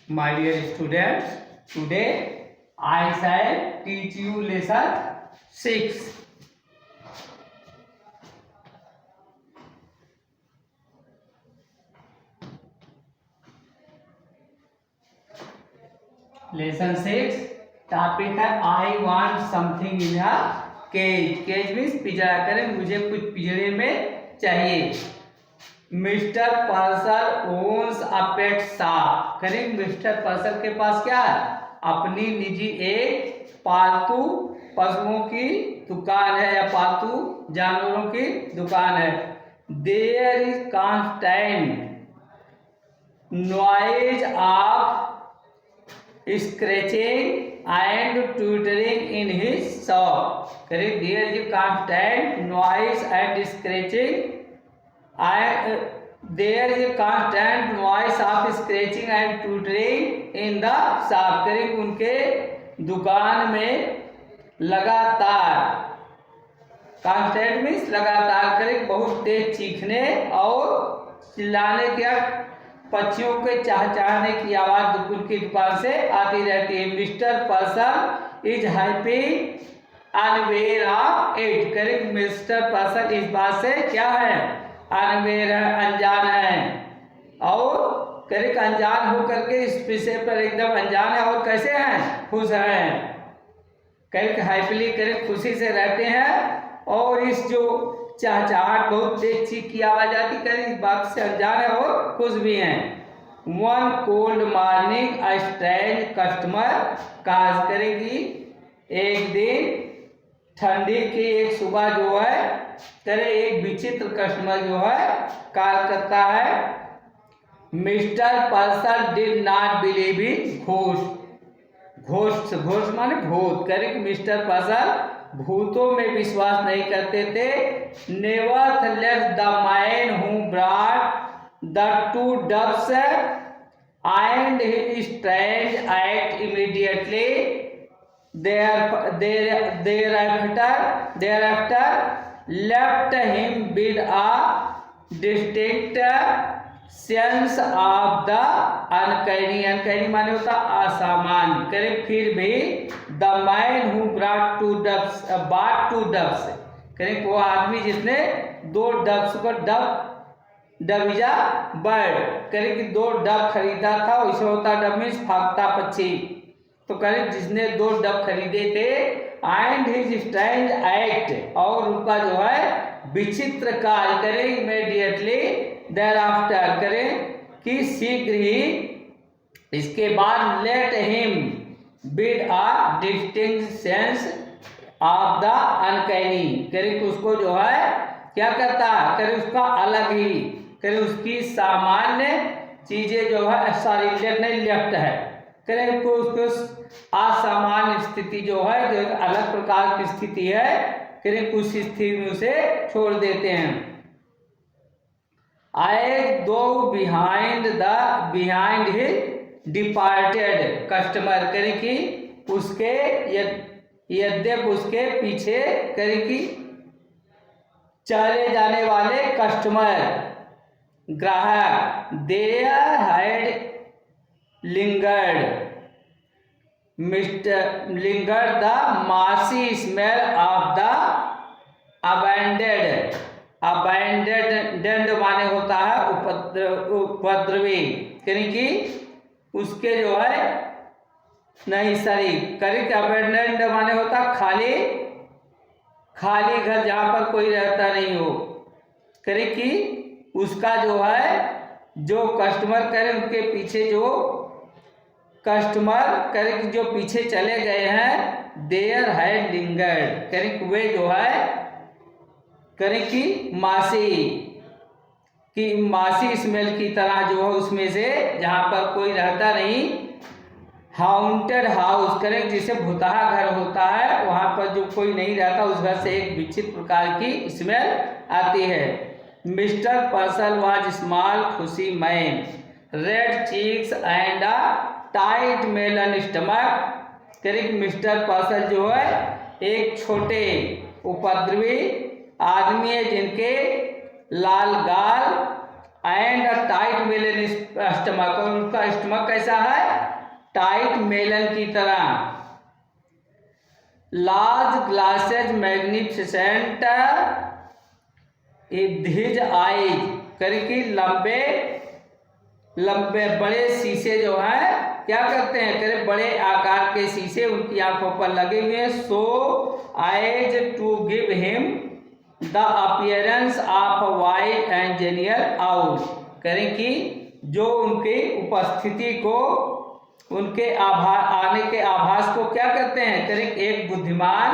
My dear students, today I shall teach you lesson 6. Lesson 6 topic है I want something in a cage. Cage means पिंजरा करें, मुझे कुछ पिंजरे में चाहिए. Mr Purcell owns a pet shop. करें, मिस्टर पर्सल के पास क्या है? अपनी निजी एक पालतू पशुओं की दुकान है या पालतू जानवरों की दुकान है. There is constant noise of scratching and twittering in his shop. Correct. There is a constant noise and scratching. There is a constant noise of scratching and twittering in the shop. Correct. उनके दुकान में लगातार constant means लगातार करें बहुत तेज चीखने और चिल्लाने के पक्षियों के चहचहाने की आवाज उनकी दुकान से आती रहती है. Mister person is happy unaware of it. Correct. Mister person इस बात से क्या है? अनवेयर है, अनजान है. और करेक्ट अनजान होकर के इस विषय पर एकदम अनजान है. और कैसे हैं? खुश हैं. करेक्ट. हैप्पीली करेक्ट खुशी से रहते हैं. और इस जो चहचहाट बहुत तेज चीख की आवाज आती है, इस बात से अनजान है और खुश भी हैं. One cold morning a strange customer call करेगी. एक दिन ठंडी की एक सुबह जो है करे एक विचित्र कस्टमर जो है कॉल करता है. Mister person did not believe in ghost. Ghost माने भूत. करेक्ट. मिस्टर पर्सन भूतों में विश्वास नहीं करते थे. Nevertheless the man who brought the two dubs and his strange act immediately thereafter left him with a distinct sense of the uncanny. Uncanny माने होता असामान्य. करें. फिर भी the man who brought two dubs. करें. वो आदमी जिसने दो डब्स को डब इज अ बर्ड. करें कि दो डब खरीदा था. वैसे होता डब मीन्स भागता पक्षी. तो करें जिसने दो डब खरीदे थे. एंड हिज स्ट्रेंज एक्ट और उनका जो है विचित्र कार्य. करें इमीडिएटली thereafter करें कि शीघ्र ही इसके बाद let him with a distinct sense of the uncanny. करें कि उसको जो है क्या करता है? करें उसका अलग ही करें उसकी सामान्य चीजें जो है सॉरी लेफ्ट है. करें को उसको असामान्य स्थिति जो है जो अलग प्रकार की स्थिति है करें कुछ स्थिति में उसे छोड़ देते हैं. I go behind his departed customer. करें कि उसके यद्यप उसके पीछे करें कि चले जाने वाले कस्टमर ग्राहक देयर हैड लिंगर्ड द मासी स्मेल ऑफ द अबैंडेंड माने होता है उपद्रवी. करें कि उसके जो है नहीं सॉरी करें कि अबैंडेंड माने होता खाली घर जहां पर कोई रहता नहीं हो. करें कि उसका जो है जो कस्टमर करें उनके पीछे जो कस्टमर करें कि जो पीछे चले गए हैं देयर हैड लिंगर्ड. करें कि वे जो है करें कि मासी स्मेल की तरह जो है उसमें से जहां पर कोई रहता नहीं. हाउंटेड हाउस करें जिसे भुतहा घर होता है वहां पर जो कोई नहीं रहता उस घर से एक विचित्र प्रकार की स्मेल आती है. मिस्टर पर्सन वाज स्मॉल खुशी man red cheeks and a tight melon stomach. करें मिस्टर पर्सन जो है एक छोटे उपद्रवी आदमी है जिनके लाल गाल एंड टाइट मेलन स्टमक. और उनका स्टमक कैसा है? टाइट मेलन की तरह। Large glasses magnificent his eyes, करके लंबे लंबे बड़े शीशे जो है क्या करते हैं, करे बड़े आकार के शीशे उनकी आंखों पर लगे हुए हैं। So eyes to give him the appearance of wide and genial out, करें कि जो उनकी उपस्थिति को, उनके आने के आभास को क्या करते हैं, करें एक बुद्धिमान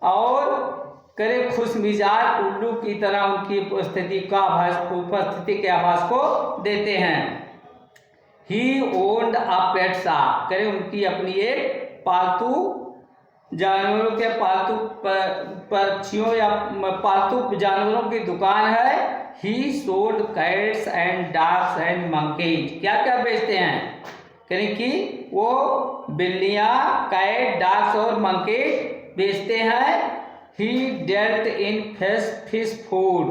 और करें खुश मिजाज उल्लू की तरह उनकी उपस्थिति का आभास, उपस्थिति के आभास को देते हैं। ही ओन्ड अ पेट शॉप, करें उनकी अपनी एक पालतू जानवरों के पालतू पक्षियों या पालतू जानवरों की दुकान है। ही sold cats and dogs and monkeys, क्या क्या बेचते हैं, करें कि वो बिल्लियां, कैट, डॉग्स और मंकी बेचते हैं। He dealt in fish food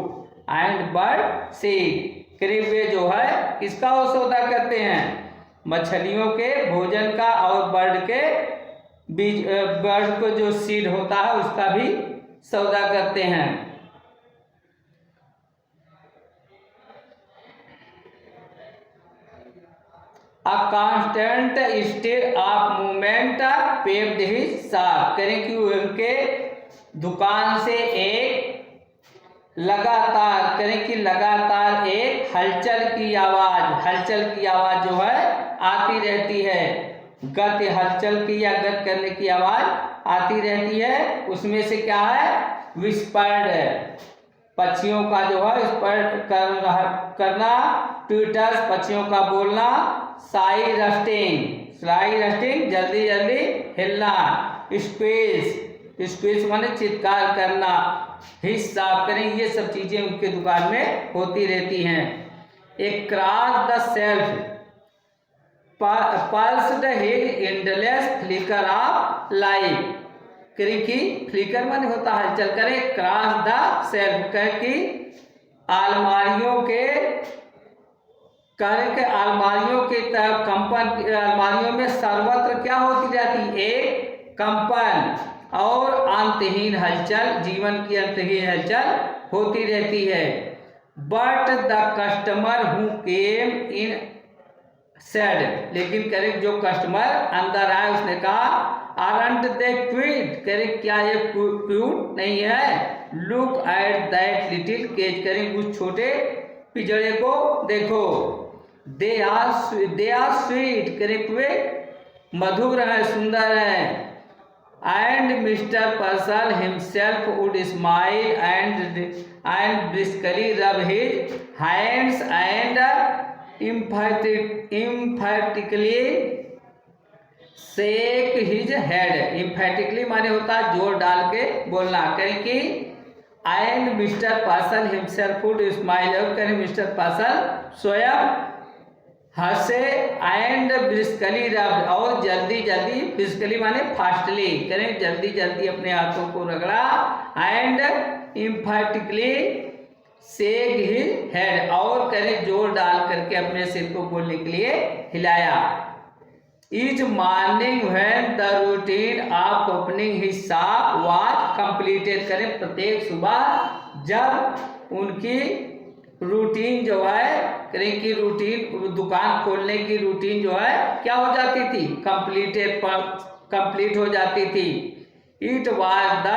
and bird seed, करीब वे जो है किसका वो सौदा करते हैं, मछलियों के भोजन का और बर्ड के बीज, बर्ड को जो सीड होता है उसका भी सौदा करते हैं। A constant state of movement paved his shop, करें कि उनके दुकान से एक लगातार, करें कि लगातार एक हलचल की आवाज जो है आती रहती है। गति, हलचल की या गत करने की आवाज आती रहती है। उसमें से क्या है, विस्पर्ड, पक्षियों का जो है विस्पर्ड करना, ट्विटर्स, पक्षियों का बोलना, साई रस्टिंग जल्दी जल्दी हिलना, स्क्वीज माने चित्कार करना, हिस्सा करें, ये सब चीजें उनके दुकान में होती रहती हैं। Across the shelf pulsed his endless flicker of life, करें कि फ्लिकर माने होता है चल करें, क्रॉस द सेल्फ करें कि अलमारियों के तरफ कंपन, अलमारियों में सर्वत्र क्या होती रहती, एक कंपन और अंतहीन हलचल, जीवन की अंतहीन हलचल होती रहती है। But the customer who came in said, लेकिन करेक्ट जो कस्टमर अंदर आए उसने कहा, आरंट दे क्यूट, करेक्ट क्या ये क्यूट नहीं है, look at that little cage, करें उस छोटे पिंजरे को देखो, दे आर स्वीट, करेक्ट वे मधुर है, सुंदर है। And Mr. Purcell himself would smile and briskly rub his hands and emphatically shake his head, emphatically माने होता है जोर डाल के बोलना, करें कि and Mr. Purcell himself would smile, और करें मिस्टर पर्सल स्वयं हंसे, एंड ब्रिस्कली रब, और जल्दी जल्दी, ब्रिस्कली माने फास्टली, करें जल्दी जल्दी अपने हाथों को रगड़ा, एंड इम्फेटिकली शेक हिज हेड, और करें जोर डाल करके अपने सिर को बोलने के लिए हिलाया। Each morning when the routine of opening his shop was completed, करें प्रत्येक सुबह जब उनकी रूटीन जो है, करें कि रूटीन, दुकान खोलने की रूटीन जो है क्या हो जाती थी, कंप्लीट हो जाती थी। It was the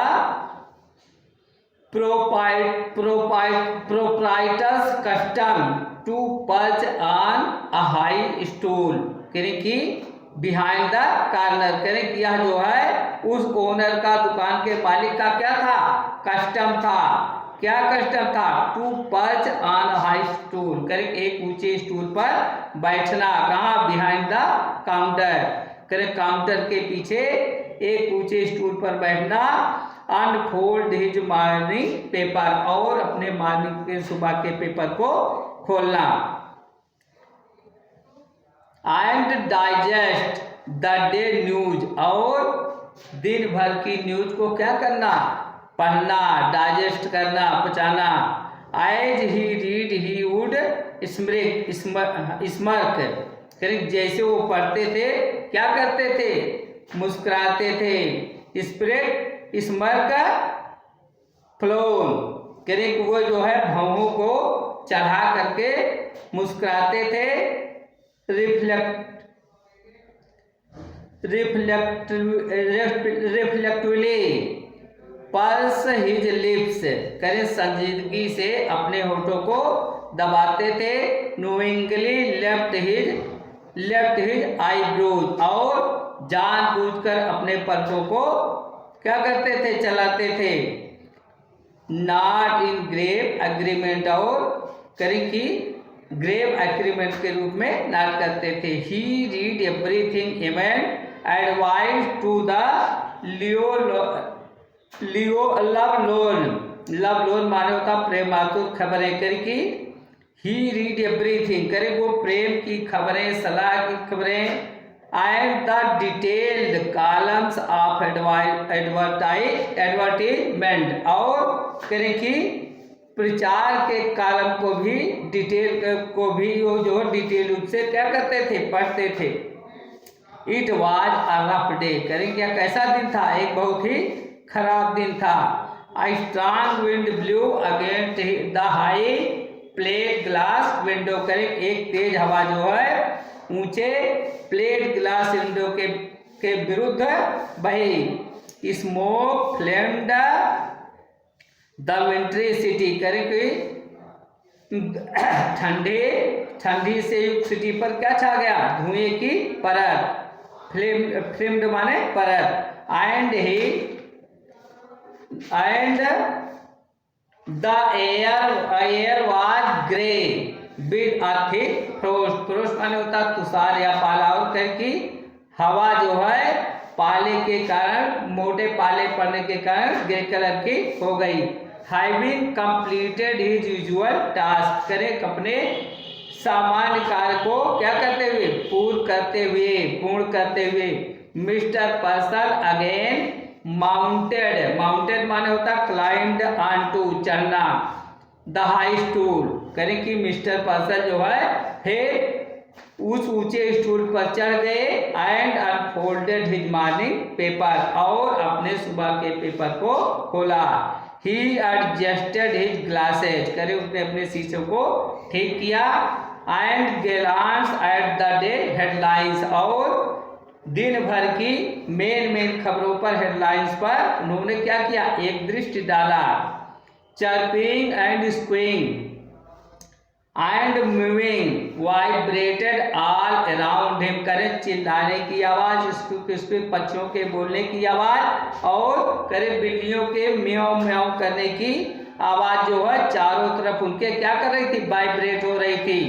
proprietor's custom to perch on a high stool, करें कि बिहाइंड द कार्नर, करें कि यह जो है उस ओनर का, दुकान के मालिक का क्या था, कस्टम था। क्या कस्टम था, to perch on high stool, करें एक ऊंचे स्टूल पर बैठना, कहाँ, बिहाइंड द काउंटर, करें काउंटर के पीछे एक ऊंचे स्टूल पर बैठना। अनफोल्ड हिज मॉर्निंग पेपर, और अपने मॉर्निंग के सुबह के पेपर को खोलना। And digest the day news, और दिन भर की न्यूज को क्या करना, पढ़ना, डाइजेस्ट करना, पचाना। As he read he would smirk, correct, जैसे वो पढ़ते थे क्या करते थे, मुस्कुराते थे। स्प्रेड स्मर्क फ्लोन, करेक्ट, वो जो है भौहों को चढ़ा करके मुस्कुराते थे। रिफ्लेक्टिवली पर्स हिज लिप्स, करें संजीदगी से अपने होठों को दबाते थे। नोइंगली लेफ्ट हिज आईब्रोज, और जानबूझकर अपने पलकों को क्या करते थे, चलाते थे। नॉट इन ग्रेव एग्रीमेंट, और करें कि ग्रेव एग्रीमेंट के रूप में नॉट करते थे। He read everything even advice to the leo lovelorn माने होता प्रेमातुर खबरें करें कि ही रीड एवरीथिंग, करे वो प्रेम की खबरें, सलाह की खबरें। And the detailed columns of advertisement, और करें कि प्रचार के कॉलम को भी वो जो डिटेल रूप से क्या करते थे, पढ़ते थे। It was a rough day, करें क्या कैसा दिन था, एक बहुत ही खराब दिन था। A strong wind blew against the high plate glass window, करें एक तेज हवा जो है ऊंचे प्लेट ग्लास विंडो के विरुद्ध बही। स्मोक फ्लेम्ड द विंट्री सिटी, करें कि ठंडी से युक्त सिटी पर क्या छा गया, धुएं की परत। फ्लेम्ड माने परत। And the air was grey with a thick frost, frost माने होता तुषार या पाला, और करके हवा जो है पाले के कारण, मोटे पाले पड़ने के कारण ग्रे कलर की हो गई। Having completed his usual task, करें अपने सामान्य कार्य को क्या करते हुए, पूर्ण करते हुए मिस्टर पर्सन अगेन माउंटेड माने होता क्लाइंड ऑन टू, चढ़ना, द हाई स्टूल, करें कि मिस्टर पर्सन जो है फिर उस ऊंचे स्टूल पर चढ़ गए। And unfolded his morning paper, और अपने सुबह के पेपर को खोला। ही एडजस्टेड हिज ग्लासेज, करे उसने अपने शीशों को ठीक किया। And glance at the day headlines, और दिन भर की मेन खबरों पर, हेडलाइंस पर उन्होंने क्या किया, एक दृष्टि डाला। Chirping and squeaking and moving vibrated all around him, करे चिल्लाने की आवाज, उसके पक्षियों के बोलने की आवाज, और करे बिल्लियों के म्याऊ म्याऊ करने की आवाज जो है चारों तरफ उनके क्या कर रही थी, वाइब्रेट हो रही थी।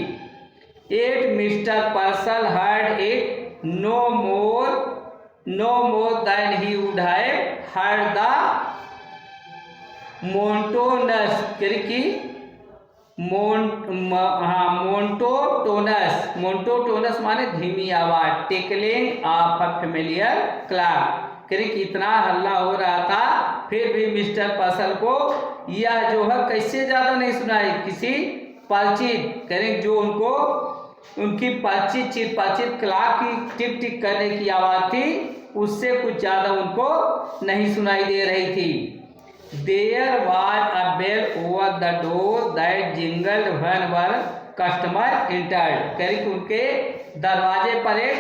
It mister person heard it no more than he would have heard the monotonous, मोन्टोटोनस माने धीमी आवाज, tickling of a familiar clock, कि इतना हल्ला हो रहा था फिर भी मिस्टर पर्सन को यह जो है कैसे ज्यादा नहीं सुनाई, किसी परिचित, करें जो उनको उनकी परिचित क्लॉक की टिक टिक करने की आवाज थी, उससे कुछ ज्यादा उनको नहीं सुनाई दे रही थी। There was a bell over the door that jingled whenever customer entered, करें उनके दरवाजे पर एक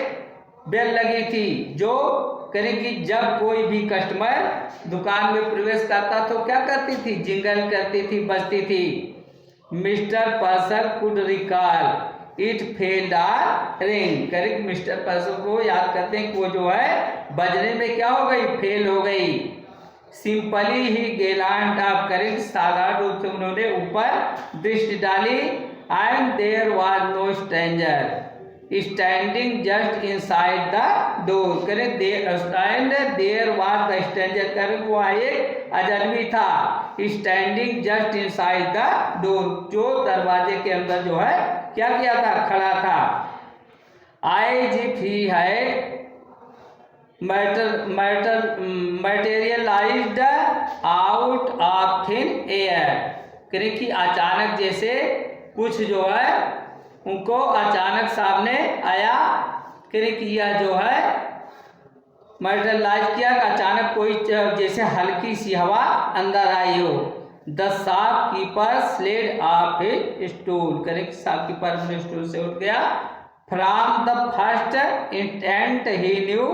बेल लगी थी जो करें कि जब कोई भी कस्टमर दुकान में प्रवेश करता तो क्या करती थी, जिंगल करती थी, बजती थी। Mister person could recall it failed R ring, correct, mister person को याद करते हैं कि वो जो है बजने में क्या हो गई, फेल हो गई। सिंपली ही गेलांट ऑफ, करेक्ट, साधारण रूप से उन्होंने ऊपर दृष्टि डाली। And there was no stranger standing just inside the door, correct, there was the stranger, correct, वो एक अजनबी था, standing just inside the door, जो दरवाजे के अंदर जो है क्या किया था, खड़ा था। As if he had materialized out of thin air, करें कि अचानक जैसे कुछ जो है उनको अचानक सामने आया कि यह जो है मटेरियलाइज किया कि अचानक कोई जैसे हल्की सी हवा अंदर आई हो। The shopkeeper slid off his stool, correct, shopkeeper अपने स्टूल से उठ गया। From the first instant he knew,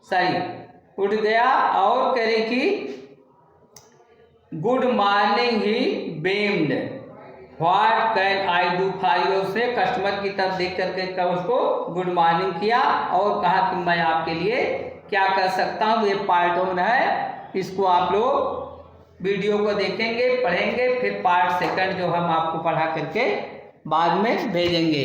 sorry, उठ गया और करे कि good morning he beamed, what can I do for you, उसने कस्टमर की तरफ देख करके उसको गुड मॉर्निंग किया और कहा कि मैं आपके लिए क्या कर सकता हूँ। ये पार्ट 1 है, इसको आप लोग वीडियो को देखेंगे, पढ़ेंगे, फिर पार्ट 2 जो हम आपको पढ़ा करके बाद में भेजेंगे।